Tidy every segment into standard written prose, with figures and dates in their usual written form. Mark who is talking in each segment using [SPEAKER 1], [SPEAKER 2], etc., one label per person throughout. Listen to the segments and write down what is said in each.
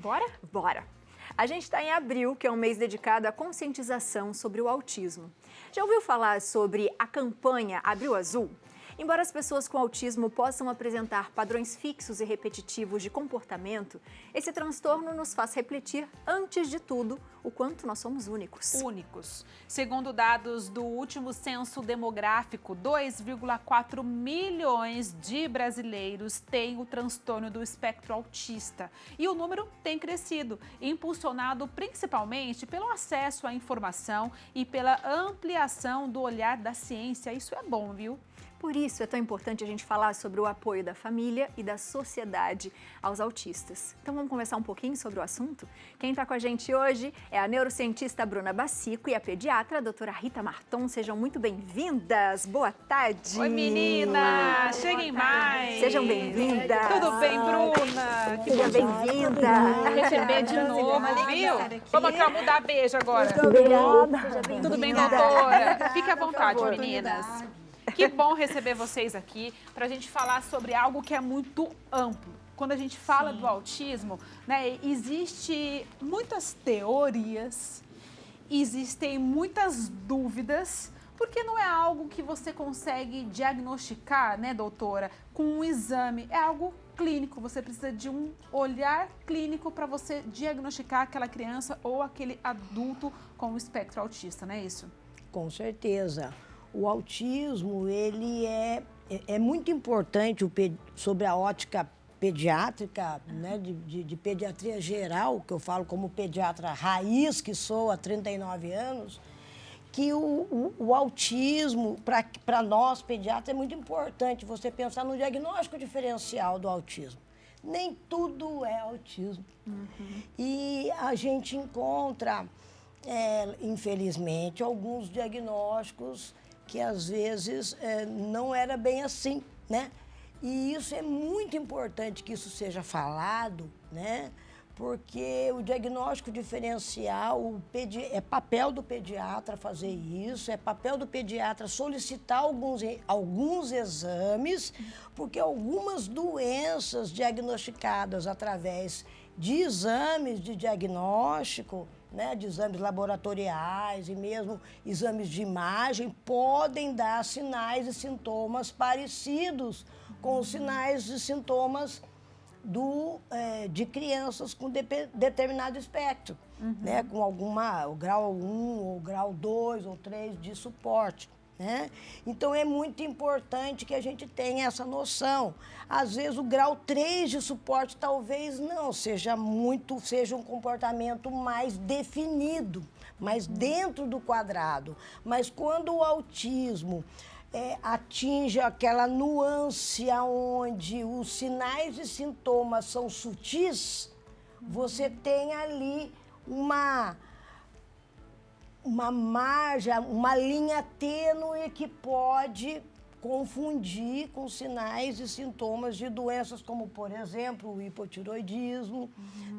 [SPEAKER 1] Bora?
[SPEAKER 2] Bora! A gente está em abril, que é um mês dedicado à conscientização sobre o autismo. Já ouviu falar sobre a campanha Abril Azul? Embora as pessoas com autismo possam apresentar padrões fixos e repetitivos de comportamento, esse transtorno nos faz refletir, antes de tudo, o quanto nós somos únicos.
[SPEAKER 1] Únicos. Segundo dados do último censo demográfico, 2,4 milhões de brasileiros têm o transtorno do espectro autista. E o número tem crescido, impulsionado principalmente pelo acesso à informação e pela ampliação do olhar da ciência. Isso é bom, viu?
[SPEAKER 2] Por isso é tão importante a gente falar sobre o apoio da família e da sociedade aos autistas. Então vamos conversar um pouquinho sobre o assunto? Quem está com a gente hoje é a neurocientista Bruna Bassico e a pediatra a doutora Rita Marton. Sejam muito bem-vindas. Boa tarde.
[SPEAKER 1] Oi, meninas. Cheguem mais.
[SPEAKER 2] Sejam bem-vindas.
[SPEAKER 1] Tudo bem, Bruna?
[SPEAKER 2] Seja bem-vinda.
[SPEAKER 1] Receber de novo, viu? Vamos aqui, ó, mudar beijo agora.
[SPEAKER 2] Muito obrigada.
[SPEAKER 1] Tudo bem, doutora? Fique à vontade, meninas. Que bom receber vocês aqui para a gente falar sobre algo que é muito amplo. Quando a gente fala do autismo, né, existe muitas teorias, existem muitas dúvidas, porque não é algo que você consegue diagnosticar, né, doutora, com um exame. É algo clínico, você precisa de um olhar clínico para você diagnosticar aquela criança ou aquele adulto com o espectro autista, não é isso?
[SPEAKER 3] Com certeza. O autismo, ele é muito importante sobre a ótica pediátrica, né, de pediatria geral, que eu falo como pediatra raiz, que sou há 39 anos, que o autismo, para nós pediatras, é muito importante você pensar no diagnóstico diferencial do autismo. Nem tudo é autismo. E a gente encontra, infelizmente, alguns diagnósticos que às vezes não era bem assim, né? E isso é muito importante que isso seja falado, né? Porque o diagnóstico diferencial, é papel do pediatra fazer isso, é papel do pediatra solicitar alguns exames, porque algumas doenças diagnosticadas através de exames de diagnóstico, né, de exames laboratoriais e mesmo exames de imagem, podem dar sinais e sintomas parecidos com os sinais e sintomas de crianças com determinado espectro, né, com o grau 1, ou grau 2 ou 3 de suporte. Né? Então, é muito importante que a gente tenha essa noção. Às vezes, o grau 3 de suporte talvez não seja um comportamento mais definido, mais dentro do quadrado. Mas quando o autismo atinge aquela nuance onde os sinais e sintomas são sutis, você tem ali uma margem, uma linha tênue que pode confundir com sinais e sintomas de doenças como, por exemplo, o hipotiroidismo,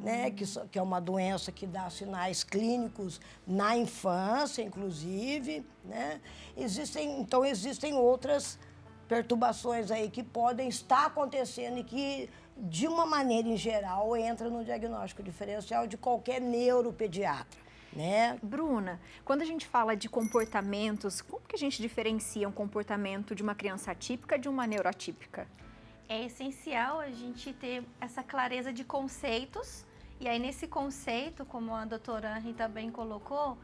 [SPEAKER 3] né, que é uma doença que dá sinais clínicos na infância, inclusive, né? Existem outras perturbações aí que podem estar acontecendo e que, de uma maneira em geral, entra no diagnóstico diferencial de qualquer neuropediatra. Né?
[SPEAKER 2] Bruna, quando a gente fala de comportamentos, como que a gente diferencia um comportamento de uma criança atípica de uma neuroatípica?
[SPEAKER 4] É essencial a gente ter essa clareza de conceitos, e aí nesse conceito, como a doutora Rita bem colocou,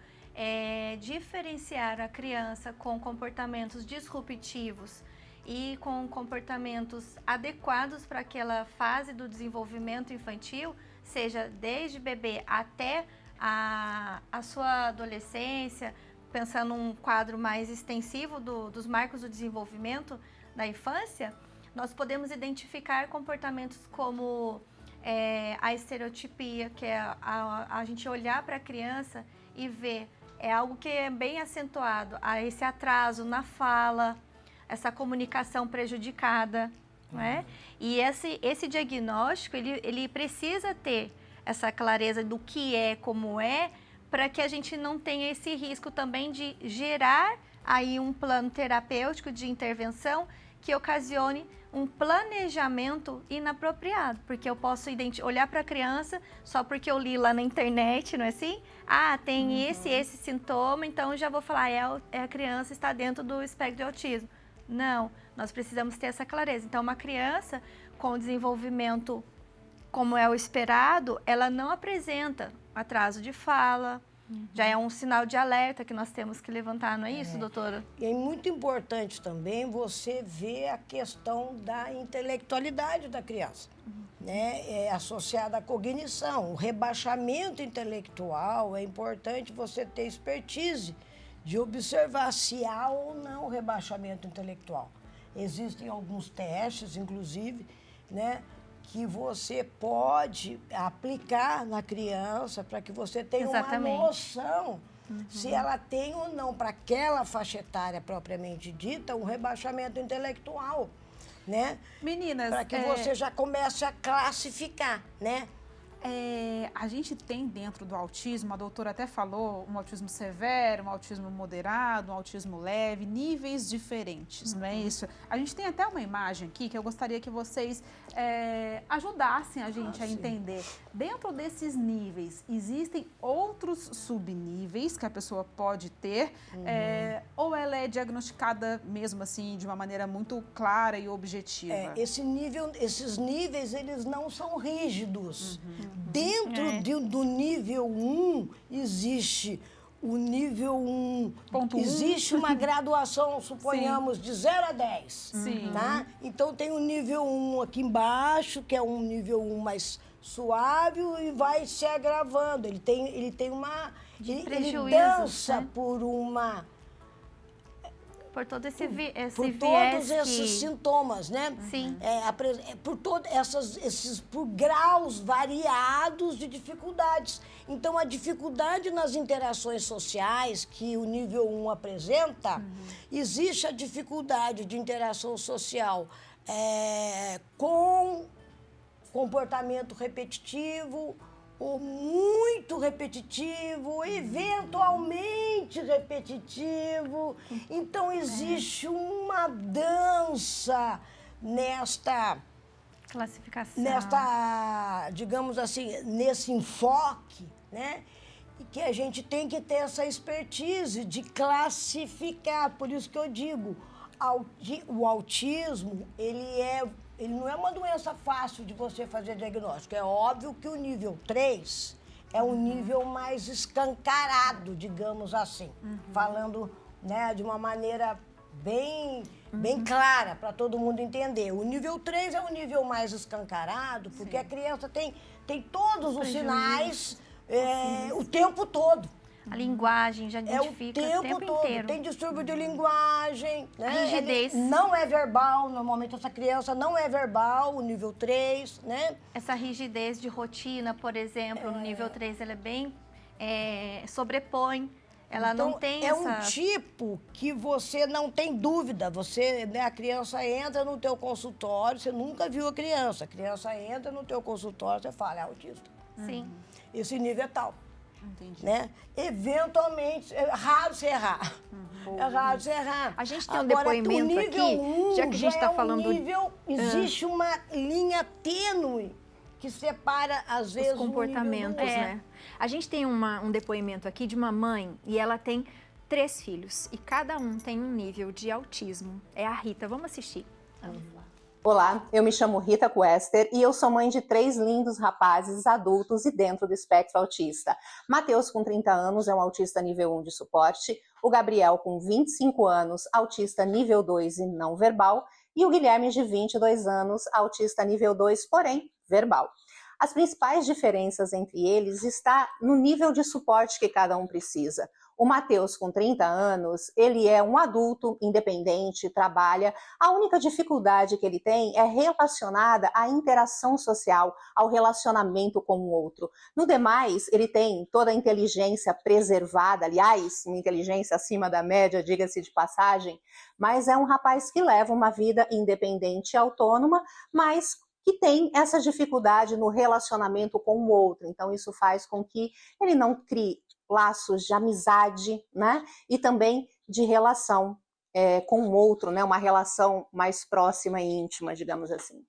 [SPEAKER 4] diferenciar a criança com comportamentos disruptivos e com comportamentos adequados para aquela fase do desenvolvimento infantil, seja desde bebê até a sua adolescência, pensando num quadro mais extensivo dos marcos do desenvolvimento da infância, nós podemos identificar comportamentos como a estereotipia, que é a gente olhar para a criança e ver, é algo que é bem acentuado, esse atraso na fala, essa comunicação prejudicada, né? E esse diagnóstico, ele precisa ter essa clareza do que é, como é, para que a gente não tenha esse risco também de gerar aí um plano terapêutico de intervenção que ocasione um planejamento inapropriado, porque eu posso olhar para a criança só porque eu li lá na internet, não é assim? Ah, tem esse sintoma, então eu já vou falar, a criança está dentro do espectro de autismo. Não, nós precisamos ter essa clareza. Então, uma criança com desenvolvimento como é o esperado, ela não apresenta atraso de fala, já é um sinal de alerta que nós temos que levantar, não é isso, doutora?
[SPEAKER 3] E é muito importante também você ver a questão da intelectualidade da criança, né? É associada à cognição. O rebaixamento intelectual, é importante você ter expertise de observar se há ou não rebaixamento intelectual. Existem alguns testes, inclusive, né, que você pode aplicar na criança para que você tenha
[SPEAKER 4] Exatamente.
[SPEAKER 3] uma noção se ela tem ou não, para aquela faixa etária propriamente dita, um rebaixamento intelectual, né?
[SPEAKER 1] Meninas,
[SPEAKER 3] Para que você já comece a classificar, né?
[SPEAKER 1] A gente tem dentro do autismo, a doutora até falou, um autismo severo, um autismo moderado, um autismo leve, níveis diferentes, não é isso? A gente tem até uma imagem aqui que eu gostaria que vocês ajudassem a gente a entender. Dentro desses níveis, existem outros subníveis que a pessoa pode ter, ou ela é diagnosticada mesmo assim, de uma maneira muito clara e objetiva?
[SPEAKER 3] Esses níveis, eles não são rígidos. Dentro do nível 1, existe o nível 1, existe uma graduação, suponhamos, de 0 a 10.
[SPEAKER 1] Sim.
[SPEAKER 3] Tá? Então, tem o nível 1 aqui embaixo, que é um nível 1 mais suave e vai se agravando. Ele tem uma... Ele dança, né?
[SPEAKER 4] Por todo esse viés
[SPEAKER 3] todos esses sintomas, né?
[SPEAKER 4] Sim.
[SPEAKER 3] Por graus variados de dificuldades. Então, a dificuldade nas interações sociais que o nível 1 apresenta, existe a dificuldade de interação social com comportamento repetitivo, ou muito repetitivo, eventualmente repetitivo. Então, existe uma dança nesta
[SPEAKER 4] classificação,
[SPEAKER 3] digamos assim, nesse enfoque, né? E que a gente tem que ter essa expertise de classificar. Por isso que eu digo, o autismo, ele não é uma doença fácil de você fazer diagnóstico. É óbvio que o nível 3 é um nível mais escancarado, digamos assim. Falando, né, de uma maneira bem clara para todo mundo entender. O nível 3 é um nível mais escancarado, porque a criança tem todos os sinais o tempo todo.
[SPEAKER 4] A linguagem já identifica o tempo inteiro.
[SPEAKER 3] Tem distúrbio de linguagem, né?
[SPEAKER 4] A rigidez.
[SPEAKER 3] Ele não é verbal, normalmente essa criança não é verbal, o nível 3, né?
[SPEAKER 4] Essa rigidez de rotina, por exemplo, no nível 3, ela é bem... sobrepõe. Ela
[SPEAKER 3] então,
[SPEAKER 4] não tem
[SPEAKER 3] um tipo que você não tem dúvida. A criança entra no teu consultório, você nunca viu a criança entra no teu consultório, você fala, é autista.
[SPEAKER 4] Sim.
[SPEAKER 3] Esse nível é tal.
[SPEAKER 1] Entendi.
[SPEAKER 3] Né? Eventualmente, é raro você errar. É raro você errar.
[SPEAKER 2] A gente tem um depoimento aqui, já que a gente está falando...
[SPEAKER 3] Existe uma linha tênue que separa, às vezes,
[SPEAKER 2] os comportamentos, né? A gente tem um depoimento aqui de uma mãe e ela tem 3 filhos. E cada um tem um nível de autismo. É a Rita. Vamos assistir.
[SPEAKER 5] Vamos lá. Olá, eu me chamo Rita Quester e eu sou mãe de 3 lindos rapazes adultos e dentro do espectro autista. Mateus, com 30 anos, é um autista nível 1 de suporte. O Gabriel, com 25 anos, autista nível 2 e não verbal. E o Guilherme, de 22 anos, autista nível 2, porém verbal. As principais diferenças entre eles está no nível de suporte que cada um precisa. O Mateus, com 30 anos, ele é um adulto independente, trabalha. A única dificuldade que ele tem é relacionada à interação social, ao relacionamento com o outro. No demais, ele tem toda a inteligência preservada, aliás, uma inteligência acima da média, diga-se de passagem, mas é um rapaz que leva uma vida independente e autônoma, mas que tem essa dificuldade no relacionamento com o outro. Então, isso faz com que ele não crie laços de amizade, né? E também de relação com o outro, né? Uma relação mais próxima e íntima, digamos assim.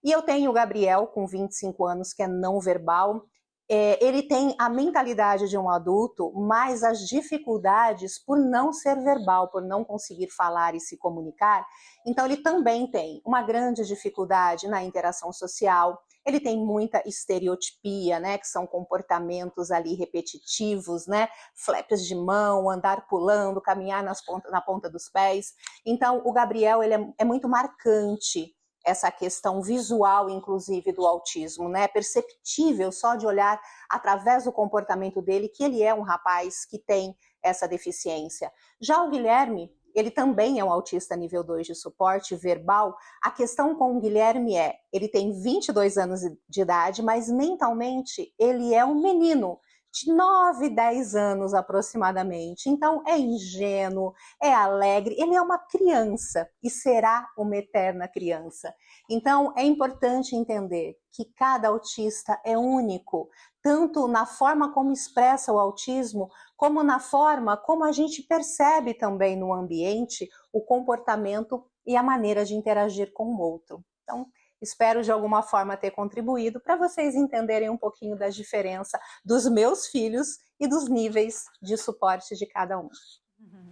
[SPEAKER 5] E eu tenho o Gabriel, com 25 anos, que é não verbal. Ele tem a mentalidade de um adulto, mas as dificuldades por não ser verbal, por não conseguir falar e se comunicar. Então, ele também tem uma grande dificuldade na interação social. Ele tem muita estereotipia, né, que são comportamentos ali repetitivos, né, flaps de mão, andar pulando, caminhar na ponta dos pés. Então, o Gabriel, ele é muito marcante, essa questão visual, inclusive, do autismo, né? É perceptível só de olhar através do comportamento dele que ele é um rapaz que tem essa deficiência. Já o Guilherme, ele também é um autista nível 2 de suporte verbal. A questão com o Guilherme ele tem 22 anos de idade, mas mentalmente ele é um menino de 9, 10 anos aproximadamente. Então, é ingênuo, é alegre, ele é uma criança e será uma eterna criança. Então, é importante entender que cada autista é único, tanto na forma como expressa o autismo, como na forma como a gente percebe também no ambiente o comportamento e a maneira de interagir com o outro. Então, espero de alguma forma ter contribuído para vocês entenderem um pouquinho da diferença dos meus filhos e dos níveis de suporte de cada um.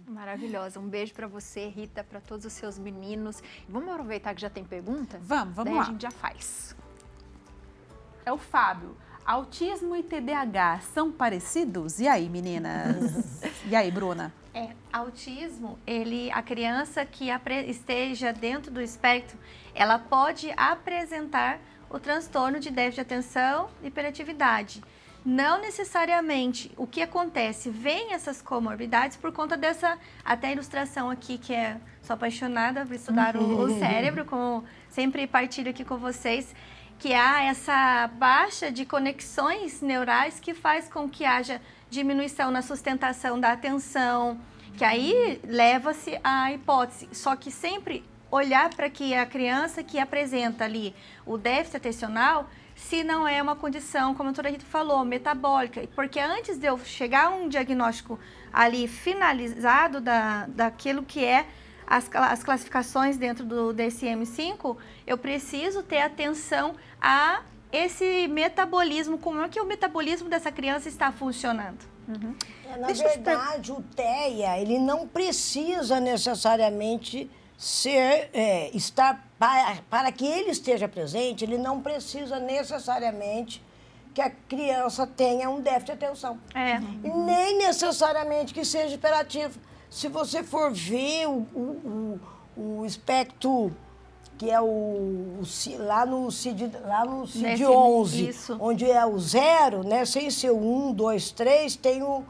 [SPEAKER 2] Maravilhosa. Um beijo para você, Rita, para todos os seus meninos. Vamos aproveitar que já tem pergunta?
[SPEAKER 1] Vamos
[SPEAKER 2] Daí
[SPEAKER 1] lá.
[SPEAKER 2] a gente já faz.
[SPEAKER 1] É o Fábio. Autismo e TDAH são parecidos? E aí, meninas? E aí, Bruna?
[SPEAKER 4] Autismo, a criança que esteja dentro do espectro, ela pode apresentar o transtorno de déficit de atenção e hiperatividade. Não necessariamente o que acontece, vem essas comorbidades por conta dessa, até ilustração aqui, que sou apaixonada por estudar o cérebro, como sempre partilho aqui com vocês, que há essa baixa de conexões neurais que faz com que haja diminuição na sustentação da atenção, que aí leva-se à hipótese, só que sempre olhar para que a criança que apresenta ali o déficit atencional, se não é uma condição, como a doutora Rita falou, metabólica, porque antes de eu chegar a um diagnóstico ali finalizado daquilo que é as classificações dentro do DSM-5, eu preciso ter atenção a esse metabolismo, como é que o metabolismo dessa criança está funcionando.
[SPEAKER 3] Na verdade, o TEA, ele não precisa necessariamente estar, para que ele esteja presente, ele não precisa necessariamente que a criança tenha um déficit de atenção. E nem necessariamente que seja hiperativo. Se você for ver o espectro, que é lá no CID-11, onde é o 0, né, sem ser o 1, 2, 3, tem o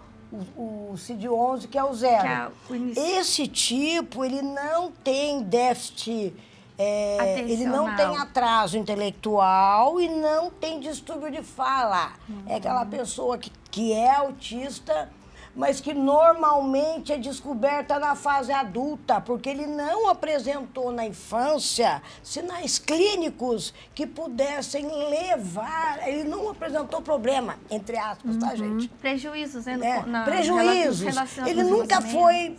[SPEAKER 3] CID-11, que é o 0. Esse tipo, ele não tem déficit, ele não tem atraso intelectual e não tem distúrbio de fala. É aquela pessoa que é autista, mas que normalmente é descoberta na fase adulta, porque ele não apresentou na infância sinais clínicos que pudessem levar, ele não apresentou problema, entre aspas, tá, gente?
[SPEAKER 4] Prejuízos, né?
[SPEAKER 3] Prejuízos. Ele nunca foi,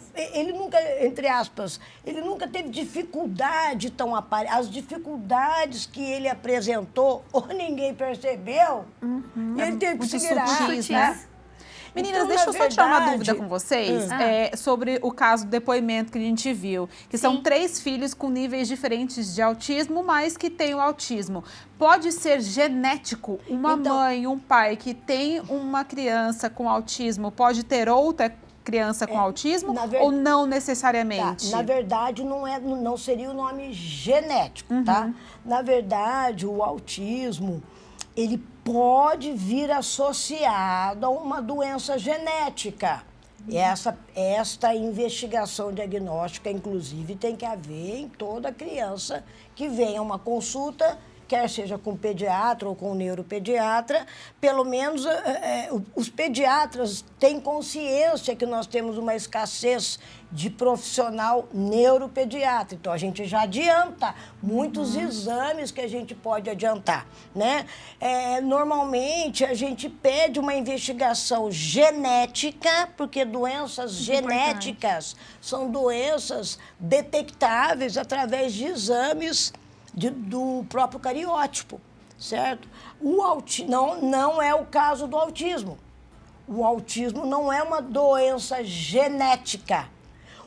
[SPEAKER 3] entre aspas, ele nunca teve dificuldade tão aparente. As dificuldades que ele apresentou, ou ninguém percebeu, e ele teve que se virar, né?
[SPEAKER 1] Meninas,
[SPEAKER 3] Então,
[SPEAKER 1] deixa eu só tirar uma dúvida com vocês sobre o caso do depoimento que a gente viu, que são 3 filhos com níveis diferentes de autismo, mas que têm o autismo. Pode ser genético? Uma mãe, um pai que tem uma criança com autismo, pode ter outra criança com autismo ou não necessariamente?
[SPEAKER 3] Na verdade, não seria o nome genético, tá? Na verdade, o autismo, ele pode vir associado a uma doença genética. Esta investigação diagnóstica, inclusive, tem que haver em toda criança que venha a uma consulta quer seja com pediatra ou com neuropediatra, pelo menos os pediatras têm consciência que nós temos uma escassez de profissional neuropediatra. Então, a gente já adianta muitos exames que a gente pode adiantar, né? Normalmente, a gente pede uma investigação genética, porque doenças genéticas são doenças detectáveis através de exames do próprio cariótipo, certo? Não é o caso do autismo. O autismo não é uma doença genética.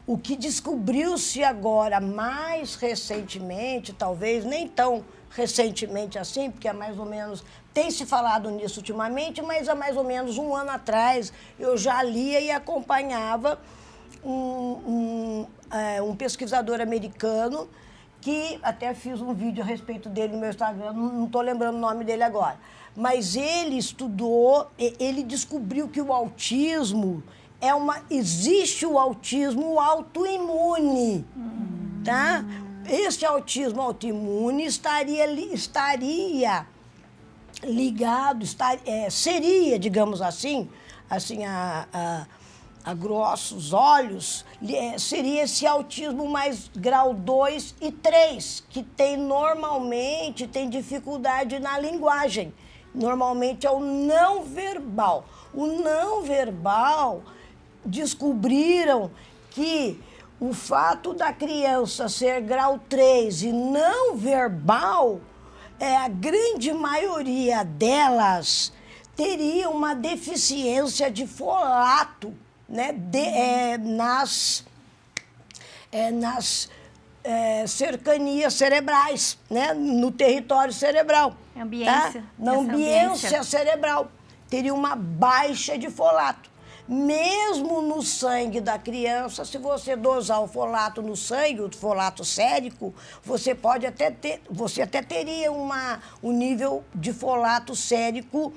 [SPEAKER 3] O que descobriu-se agora, mais recentemente, talvez nem tão recentemente assim, porque mais ou menos tem se falado nisso ultimamente, mas há mais ou menos um ano atrás eu já lia e acompanhava um pesquisador americano que até fiz um vídeo a respeito dele no meu Instagram, não estou lembrando o nome dele agora, mas ele estudou, ele descobriu que o autismo existe o autismo autoimune, tá? Esse autismo autoimune estaria ligado, seria, digamos assim a grossos olhos, seria esse autismo mais grau 2 e 3, que normalmente tem dificuldade na linguagem. Normalmente é o não verbal. O não verbal, descobriram que o fato da criança ser grau 3 e não verbal, a grande maioria delas teria uma deficiência de folato, né, nas cercanias cerebrais, né, no território cerebral.
[SPEAKER 4] Ambiência.
[SPEAKER 3] Tá? Na ambiência cerebral. Teria uma baixa de folato. Mesmo no sangue da criança, se você dosar o folato no sangue, o folato sérico, você até teria um nível de folato sérico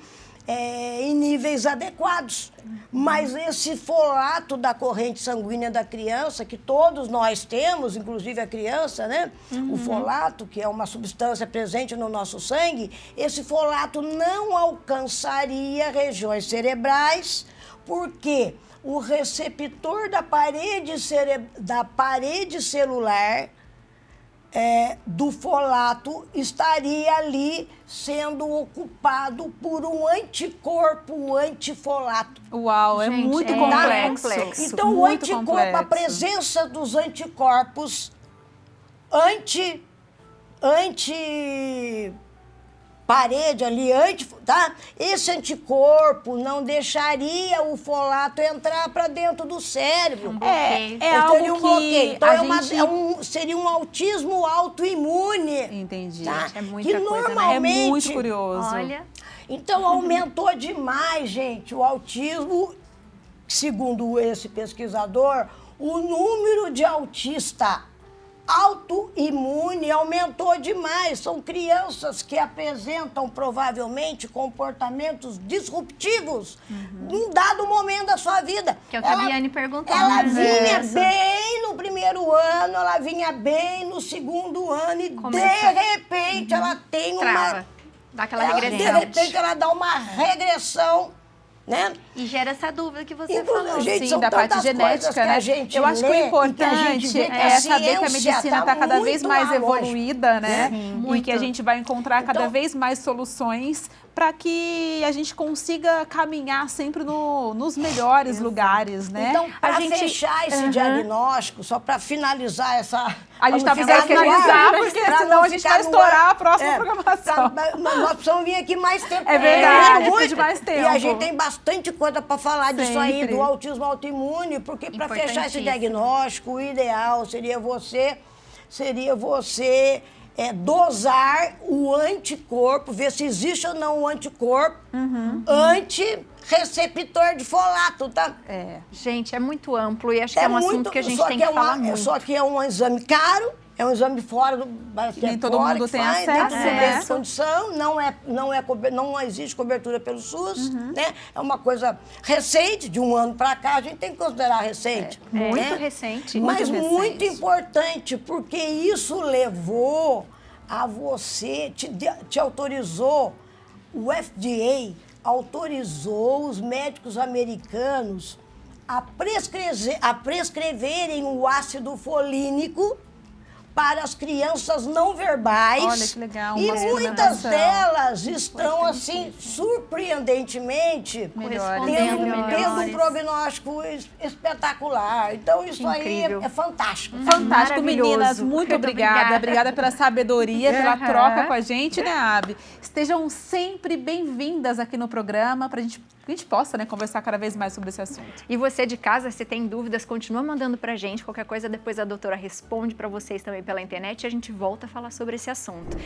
[SPEAKER 3] em níveis adequados. Mas esse folato da corrente sanguínea da criança, que todos nós temos, inclusive a criança, né? O folato, que é uma substância presente no nosso sangue, esse folato não alcançaria regiões cerebrais, porque o receptor da parede celular do folato estaria ali sendo ocupado por um anticorpo antifolato.
[SPEAKER 1] Uau, é
[SPEAKER 4] Gente,
[SPEAKER 1] muito
[SPEAKER 4] é
[SPEAKER 1] complexo.
[SPEAKER 3] Então, o anticorpo, a presença dos anticorpos parede ali, tá? Esse anticorpo não deixaria o folato entrar para dentro do cérebro.
[SPEAKER 1] É algo
[SPEAKER 3] Teria um bloqueio.
[SPEAKER 1] que
[SPEAKER 3] Então, seria um autismo autoimune.
[SPEAKER 1] Entendi.
[SPEAKER 3] Tá?
[SPEAKER 2] É muita
[SPEAKER 3] que
[SPEAKER 2] coisa, né?
[SPEAKER 3] normalmente,
[SPEAKER 1] É muito curioso.
[SPEAKER 4] Olha,
[SPEAKER 3] Então, aumentou demais, gente, o autismo. Segundo esse pesquisador, o número de autistas autoimune aumentou demais. São crianças que apresentam provavelmente comportamentos disruptivos num dado momento da sua vida.
[SPEAKER 4] que é o que a Biane perguntou.
[SPEAKER 3] Ela
[SPEAKER 4] né?
[SPEAKER 3] vinha bem no primeiro ano, ela vinha bem no segundo ano e
[SPEAKER 4] Começa-
[SPEAKER 3] de repente ela tem
[SPEAKER 4] Trava. Dá aquela
[SPEAKER 3] de
[SPEAKER 4] regressão.
[SPEAKER 3] repente ela dá uma regressão, né?
[SPEAKER 4] E gera essa dúvida que você
[SPEAKER 3] Inclusive,
[SPEAKER 4] falou.
[SPEAKER 3] gente,
[SPEAKER 1] Sim,
[SPEAKER 3] são
[SPEAKER 1] da parte
[SPEAKER 3] tantas coisas
[SPEAKER 1] genética,
[SPEAKER 3] que a
[SPEAKER 1] né?
[SPEAKER 3] gente
[SPEAKER 1] Eu acho que o
[SPEAKER 3] lê e que a gente
[SPEAKER 1] importante
[SPEAKER 3] vê que a
[SPEAKER 1] é saber que a
[SPEAKER 3] ciência
[SPEAKER 1] medicina
[SPEAKER 3] tá
[SPEAKER 1] está cada vez
[SPEAKER 3] muito
[SPEAKER 1] mais
[SPEAKER 3] lá longe,
[SPEAKER 1] evoluída, né? E
[SPEAKER 4] Muito.
[SPEAKER 1] que a gente vai encontrar cada
[SPEAKER 3] Então-
[SPEAKER 1] vez mais soluções para que a gente consiga caminhar sempre nos melhores lugares, né?
[SPEAKER 3] Então, para
[SPEAKER 1] a gente
[SPEAKER 3] fechar esse diagnóstico, só para finalizar essa...
[SPEAKER 1] A gente tá
[SPEAKER 3] pra não
[SPEAKER 1] precisando
[SPEAKER 3] ficar no
[SPEAKER 1] finalizar,
[SPEAKER 3] ar,
[SPEAKER 1] porque
[SPEAKER 3] pra
[SPEAKER 1] senão
[SPEAKER 3] não
[SPEAKER 1] a gente
[SPEAKER 3] ficar
[SPEAKER 1] vai
[SPEAKER 3] no
[SPEAKER 1] estourar
[SPEAKER 3] ar.
[SPEAKER 1] a próxima programação.
[SPEAKER 3] Nós precisamos vir aqui mais tempo.
[SPEAKER 1] É verdade,
[SPEAKER 3] Muito.
[SPEAKER 1] precisa de mais tempo.
[SPEAKER 3] E a gente tem bastante coisa para falar disso aí,
[SPEAKER 1] Sempre.
[SPEAKER 3] do autismo autoimune, porque para fechar esse
[SPEAKER 4] Importantíssimo.
[SPEAKER 3] diagnóstico, o ideal seria você dosar o anticorpo, ver se existe ou não o anticorpo anti-receptor de folato, tá?
[SPEAKER 2] Gente, é muito amplo e acho que é um assunto que a gente tem que falar muito.
[SPEAKER 3] Só que é um exame caro, é um exame fora do...
[SPEAKER 1] Nem todo mundo tem acesso,
[SPEAKER 3] né?
[SPEAKER 1] né?
[SPEAKER 3] Condição, não existe cobertura pelo SUS, né? É uma coisa recente, de um ano para cá, a gente tem que considerar recente.
[SPEAKER 2] Muito
[SPEAKER 3] né?
[SPEAKER 2] recente.
[SPEAKER 3] Mas
[SPEAKER 1] muito
[SPEAKER 3] muito
[SPEAKER 1] recente.
[SPEAKER 3] importante, porque isso levou a você, te autorizou, o FDA autorizou os médicos americanos a prescreverem o ácido folínico para as crianças não verbais.
[SPEAKER 1] Olha que legal,
[SPEAKER 3] e
[SPEAKER 1] uma
[SPEAKER 3] muitas
[SPEAKER 1] suplementação.
[SPEAKER 3] delas estão, assim, surpreendentemente, tendo um prognóstico espetacular. Então, isso
[SPEAKER 2] Incrível.
[SPEAKER 3] aí é fantástico.
[SPEAKER 1] Fantástico,
[SPEAKER 2] Maravilhoso.
[SPEAKER 1] meninas. Muito obrigada. Obrigada pela sabedoria, pela troca com a gente, né, Abi? Estejam sempre bem-vindas aqui no programa para a gente possa, né, conversar cada vez mais sobre esse assunto.
[SPEAKER 2] E você de casa, se tem dúvidas, continua mandando pra gente. Qualquer coisa, depois a doutora responde para vocês também pela internet e a gente volta a falar sobre esse assunto.